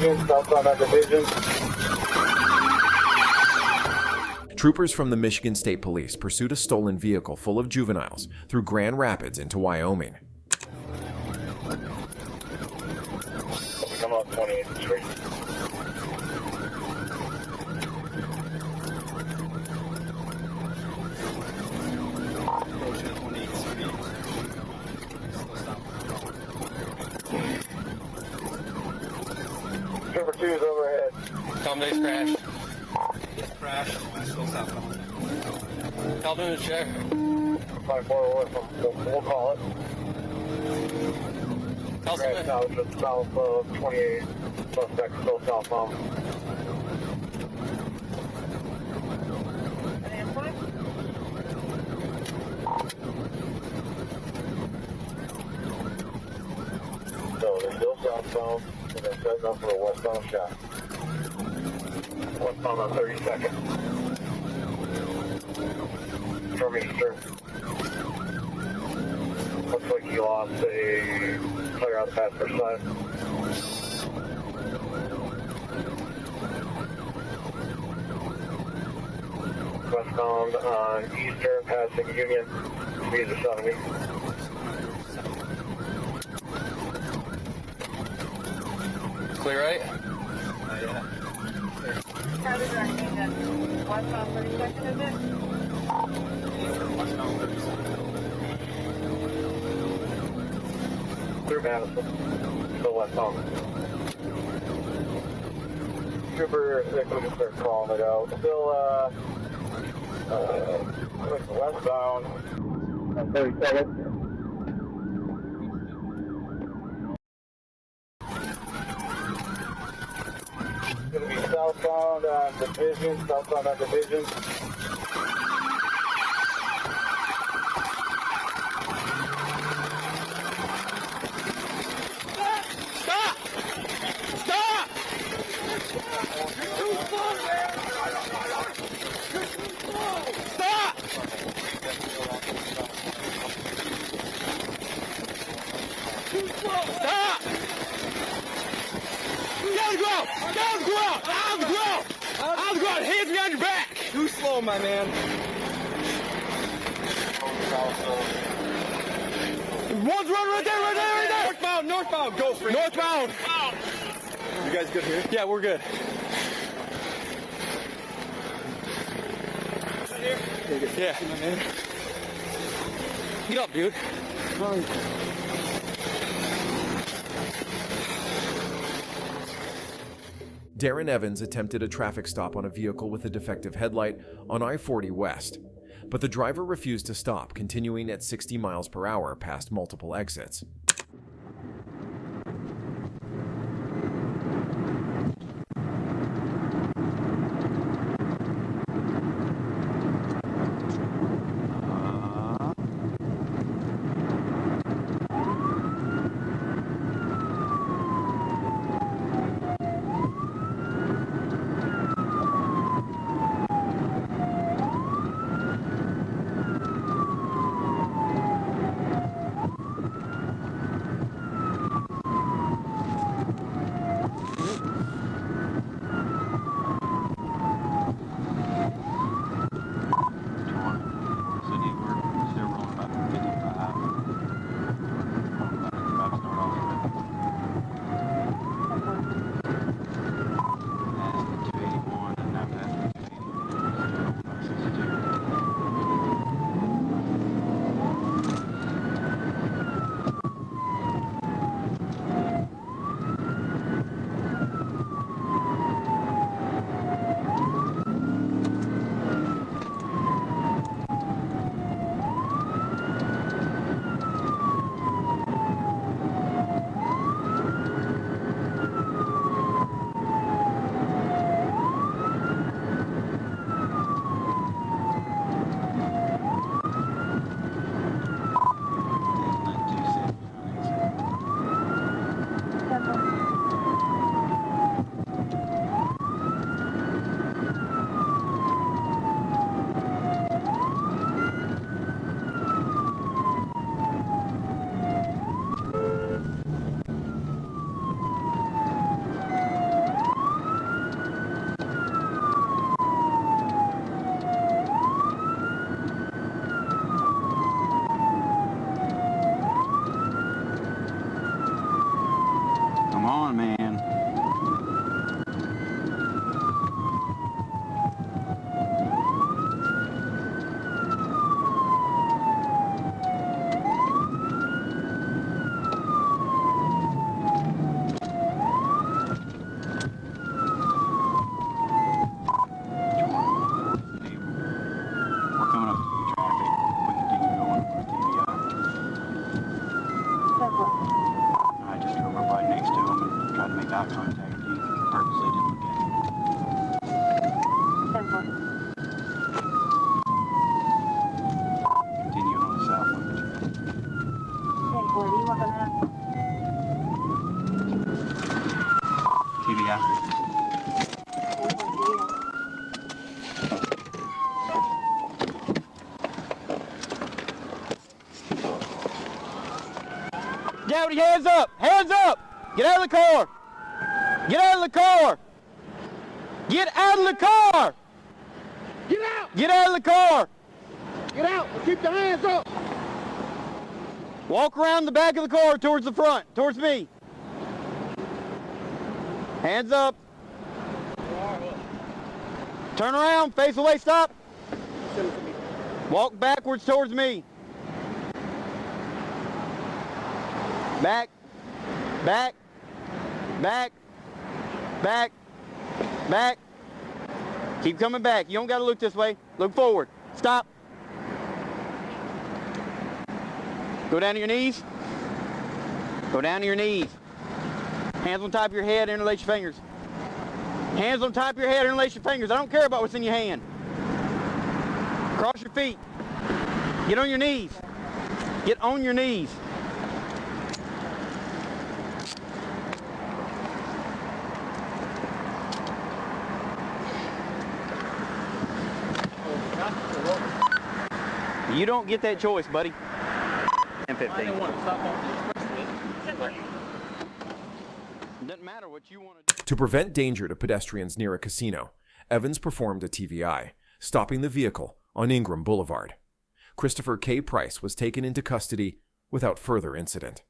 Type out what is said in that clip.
Southbound on Division. Troopers from the Michigan State Police pursued a stolen vehicle full of juveniles through Grand Rapids into Wyoming. Come up 28th Street. Trooper 2 is overhead. Combinate's crash. Crash. Still southbound. Call in the chair. 541, we'll call it. Call Crash somebody. now just south of 28, suspect still southbound. So they're still southbound, and they're setting up for a westbound shot. Westbound on 32nd. From Eastern. Looks like he lost a player on the passenger side. Westbound on Eastern, passing Union, speeds of 70. Clear right? How did I mean that? Westbound 32nd, is it? Through Madison, still westbound. Trooper, they could just start calling it out. Still, westbound on 37th. Gonna be southbound on Division, southbound on Division. Stop! Stop! Stop! Stop! Get on the ground! Get on the ground! On the ground! On the ground! Hands behind your back! Too slow, my man. One's running right there, right there, right there! Northbound, northbound, go for it. Northbound! You guys good here? Yeah, we're good. Yeah. Get up, dude. Darren Evans attempted a traffic stop on a vehicle with a defective headlight on I-40 West, but the driver refused to stop, continuing at 60 miles per hour past multiple exits. purposely didn't look at it. 10-4. Continue on the south line. 10-4, Lima ka na. TBI. 10-4, Deputy, hands up! Hands up! Get out of the car! Get out of the car! Get out of the car! Get out! Get out of the car! Get out! Keep your hands up! Walk around the back of the car towards the front, towards me. Hands up. Turn around, face away, stop. Walk backwards towards me. Back, back, back, back, back. Keep coming back. You don't got to look this way. Look forward. Stop. Go down to your knees. Go down to your knees. Hands on top of your head, interlace your fingers. Hands on top of your head, interlace your fingers. I don't care about what's in your hand. Cross your feet. Get on your knees. Get on your knees. You don't get that choice, buddy. 10-15. Doesn't matter what you want to do. To prevent danger to pedestrians near a casino, Evans performed a TVI, stopping the vehicle on Ingram Boulevard. Christopher K. Price was taken into custody without further incident.